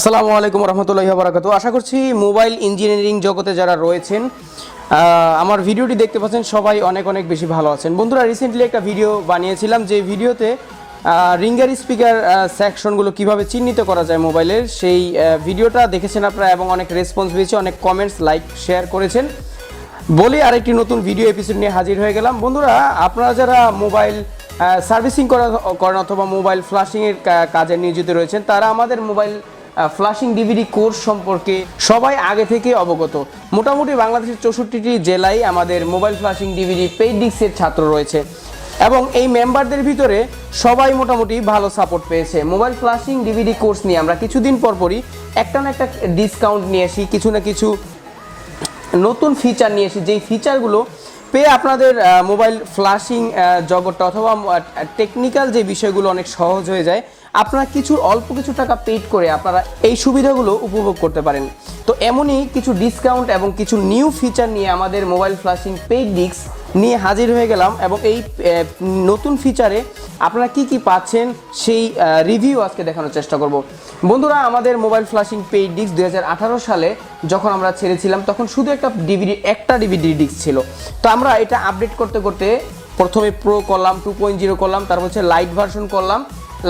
আসসালামু আলাইকুম রহমতুল্লাহি ওয়া বারাকাতুহু। আশা করছি মোবাইল ইঞ্জিনিয়ারিং জগতে যারা রয়েছেন আমার ভিডিওটি দেখতে পাচ্ছেন সবাই অনেক অনেক বেশি ভালো আছেন। বন্ধুরা, রিসেন্টলি একটা ভিডিও বানিয়েছিলাম যে ভিডিওতে রিঙ্গার স্পিকার সেকশনগুলো কিভাবে চিহ্নিত করা যায় মোবাইলের, সেই ভিডিওটা দেখেছেন আপনারা এবং অনেক রেসপন্স পেয়েছে, অনেক কমেন্টস লাইক শেয়ার করেছেন বলে আরেকটি নতুন ভিডিও এপিসোড নিয়ে হাজির হয়ে গেলাম। বন্ধুরা, আপনারা যারা মোবাইল সার্ভিসিং করেন অথবা মোবাইল ফ্লাশিংয়ের কাজে নিয়োজিত রয়েছেন, তারা আমাদের মোবাইল ফ্লাশিং ডিভিডি কোর্স সম্পর্কে সবাই আগে থেকে অবগত। মোটামুটি বাংলাদেশের 64টি জেলায় আমাদের মোবাইল ফ্লাশিং ডিভিডি পেইড ডিস্কের ছাত্র রয়েছে এবং এই মেম্বারদের ভিতরে সবাই মোটামুটি ভালো সাপোর্ট পেয়েছে। মোবাইল ফ্লাশিং ডিভিডি কোর্স নিয়ে আমরা কিছুদিন পরপরই একটা না একটা ডিসকাউন্ট নিয়ে আসি, কিছু না কিছু নতুন ফিচার নিয়ে আসি, যেই ফিচারগুলো পেয়ে আপনাদের মোবাইল ফ্লাশিং জগৎটা অথবা টেকনিক্যাল যে বিষয়গুলো অনেক সহজ হয়ে যায়। আপনারা অল্প কিছু টাকা পেইড করে আপনারা এই সুবিধাগুলো উপভোগ করতে পারেন। তো এমনই কিছু ডিসকাউন্ট এবং কিছু নিউ ফিচার নিয়ে আমাদের মোবাইল ফ্লাশিং পেইড ডিস্ক নিয়ে হাজির হয়ে গেলাম এবং এই নতুন ফিচারে আপনারা কি পাচ্ছেন সেই রিভিউ আজকে দেখানোর চেষ্টা করব। বন্ধুরা, আমাদের মোবাইল ফ্লাশিং পেইড ডিস্ক 2018 সালে যখন আমরা ছেড়েছিলাম তখন শুধু একটা ডিভিডি ডিস্ক ছিল। তো আমরা এটা আপডেট করতে করতে প্রথমে প্রো করলাম, 2.0 করলাম, তারপর হচ্ছে লাইট ভার্সন করলাম।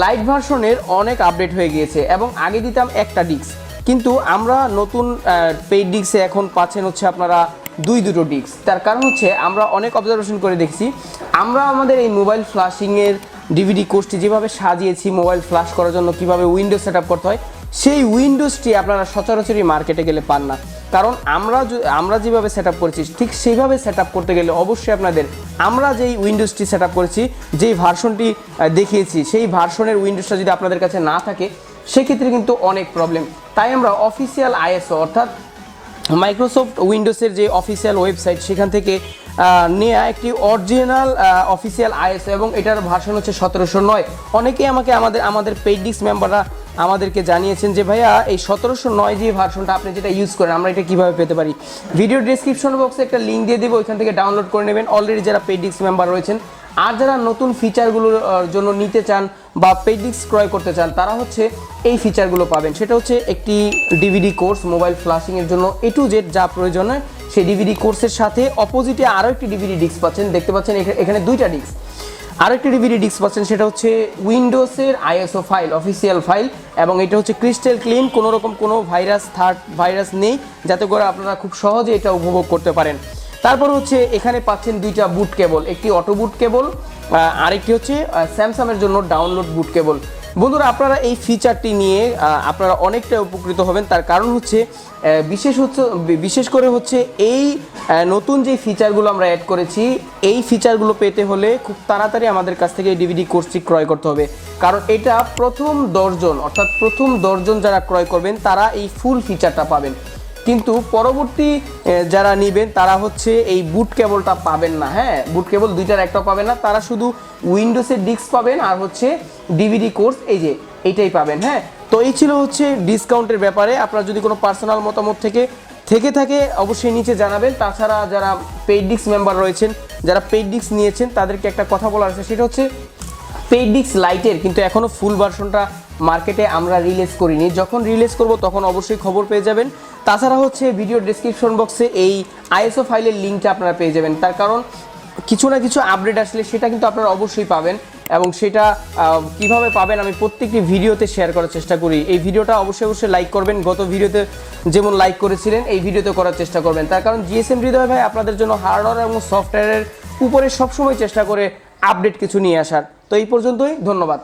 লাইট ভার্সনের অনেক আপডেট হয়ে গিয়েছে এবং আগে দিতাম একটা ডিস্ক, কিন্তু আমরা নতুন পেইড ডিস্কে এখন পাচ্ছেন হচ্ছে আপনারা দুটো ডিস্ক। তার কারণ হচ্ছে আমরা অনেক অবজারভেশন করে দেখছি, আমরা আমাদের এই মোবাইল ফ্লাশিংয়ের ডিভিডি কোর্সটি যেভাবে সাজিয়েছি মোবাইল ফ্লাশ করার জন্য কীভাবে উইন্ডোজ সেট আপ করতে হয়, সেই উইন্ডোজটি আপনারা সচরাচরই মার্কেটে গেলে পান না। কারণ আমরা যেভাবে সেট আপ করেছি ঠিক সেইভাবে সেট আপ করতে গেলে অবশ্যই আপনাদের আমরা যেই উইন্ডোজটি সেট আপ করেছি, যেই ভার্সনটি দেখিয়েছি, সেই ভার্সনের উইন্ডোজটা যদি আপনাদের কাছে না থাকে সেক্ষেত্রে কিন্তু অনেক প্রবলেম। তাই আমরা অফিসিয়াল আইএসও অর্থাৎ মাইক্রোসফট উইন্ডোজের যে অফিসিয়াল ওয়েবসাইট সেখান থেকে নেওয়া একটি অরিজিনাল অফিসিয়াল আইএসও এবং এটার ভার্সন হচ্ছে 1709। অনেকেই আমাদের পেইড ডিস্ক মেম্বাররা আমাদেরকে জানিয়েছেন যে ভাইয়া এই 1709 যে ভার্সনটা আপনি যেটা ইউজ করেন আমরা এটা কীভাবে পেতে পারি। ভিডিও ডিসক্রিপশন বক্সে একটা লিঙ্ক দিয়ে দেবো, ওইখান থেকে ডাউনলোড করে নেবেন। অলরেডি যারা পেইড ডিস্ক মেম্বার রয়েছেন আর যারা নতুন ফিচারগুলোর জন্য নিতে চান বা পেইড ডিস্ক ক্রয় করতে চান তারা হচ্ছে এই ফিচারগুলো পাবেন। সেটা হচ্ছে একটি ডিভিডি কোর্স মোবাইল ফ্লাশিংয়ের জন্য A to Z যা প্রয়োজন হয় সেই ডিভিডি কোর্সের সাথে অপোজিটে আরও একটি ডিভিডি ডিস্ক পাচ্ছেন, দেখতে পাচ্ছেন এখানে দুইটা ডিস্ক। আরেকটি ডিভিডি ডিস্ক পাচ্ছেন, সেটা হচ্ছে উইন্ডোজের আইএসও ফাইল, অফিসিয়াল ফাইল, এবং এটা হচ্ছে ক্রিস্টাল ক্লিন, কোনো রকম কোনো ভাইরাস নেই, যাতে করে আপনারা খুব সহজে এটা উপভোগ করতে পারেন। তারপর হচ্ছে এখানে পাচ্ছেন দুইটা বুট কেবল, একটি অটো বুট কেবল, আরেকটি হচ্ছে স্যামসাংয়ের জন্য ডাউনলোড বুট কেবল। বন্ধুরা, আপনারা এই ফিচারটি নিয়ে আপনারা অনেকটা উপকৃত হবেন। তার কারণ হচ্ছে বিশেষ করে হচ্ছে এই নতুন যে ফিচারগুলো আমরা অ্যাড করেছি, এই ফিচারগুলো পেতে হলে খুব তাড়াতাড়ি আমাদের কাছ থেকে এই ডিভিডি কোর্সটি ক্রয় করতে হবে। কারণ এটা প্রথম 10 জন যারা ক্রয় করবেন তারা এই ফুল ফিচারটা পাবেন, কিন্তু পরবর্তী যারা নেবেন তারা হচ্ছে এই বুট কেবলটা পাবেন না। হ্যাঁ, বুট কেবল দুইটার একটা পাবেন না, তারা শুধু উইন্ডোজের ডিস্ক পাবেন আর হচ্ছে ডিভিডি কোর্স এইটাই পাবেন। হ্যাঁ, তো এই ছিল হচ্ছে ডিসকাউন্টের ব্যাপারে। আপনার যদি কোনো পার্সোনাল মতামত থেকে থাকে অবশ্যই নিচে জানাবেন। তাছাড়া যারা পেইড ডিস্ক মেম্বার রয়েছেন, যারা পেইড ডিস্ক নিয়েছেন তাদেরকে একটা কথা বলার আছে, সেটা হচ্ছে পেইড ডিস্ক লাইটের কিন্তু এখনও ফুল ভার্সনটা মার্কেটে আমরা রিলিজ করিনি। যখন রিলিজ করব তখন অবশ্যই খবর পেয়ে যাবেন। তাছাড়া হচ্ছে ভিডিও ডেসক্রিপশন বক্সে এই আইএসও ফাইলের লিঙ্কটা আপনারা পেয়ে যাবেন। তার কারণ কিছু না কিছু আপডেট আসলে সেটা কিন্তু আপনারা অবশ্যই পাবেন, এবং সেটা কিভাবে পাবেন আমি প্রত্যেকটি ভিডিওতে শেয়ার করার চেষ্টা করি। এই ভিডিওটা অবশ্যই লাইক করবেন, গত ভিডিওতে যেমন লাইক করেছিলেন এই ভিডিওতে করার চেষ্টা করবেন। তার কারণ GSM-HRIDOY ভাই আপনাদের জন্য হার্ডওয়্যার এবং সফটওয়্যারের উপরে সবসময় চেষ্টা করে আপডেট কিছু নিয়ে আসার। তো এই পর্যন্তই, ধন্যবাদ।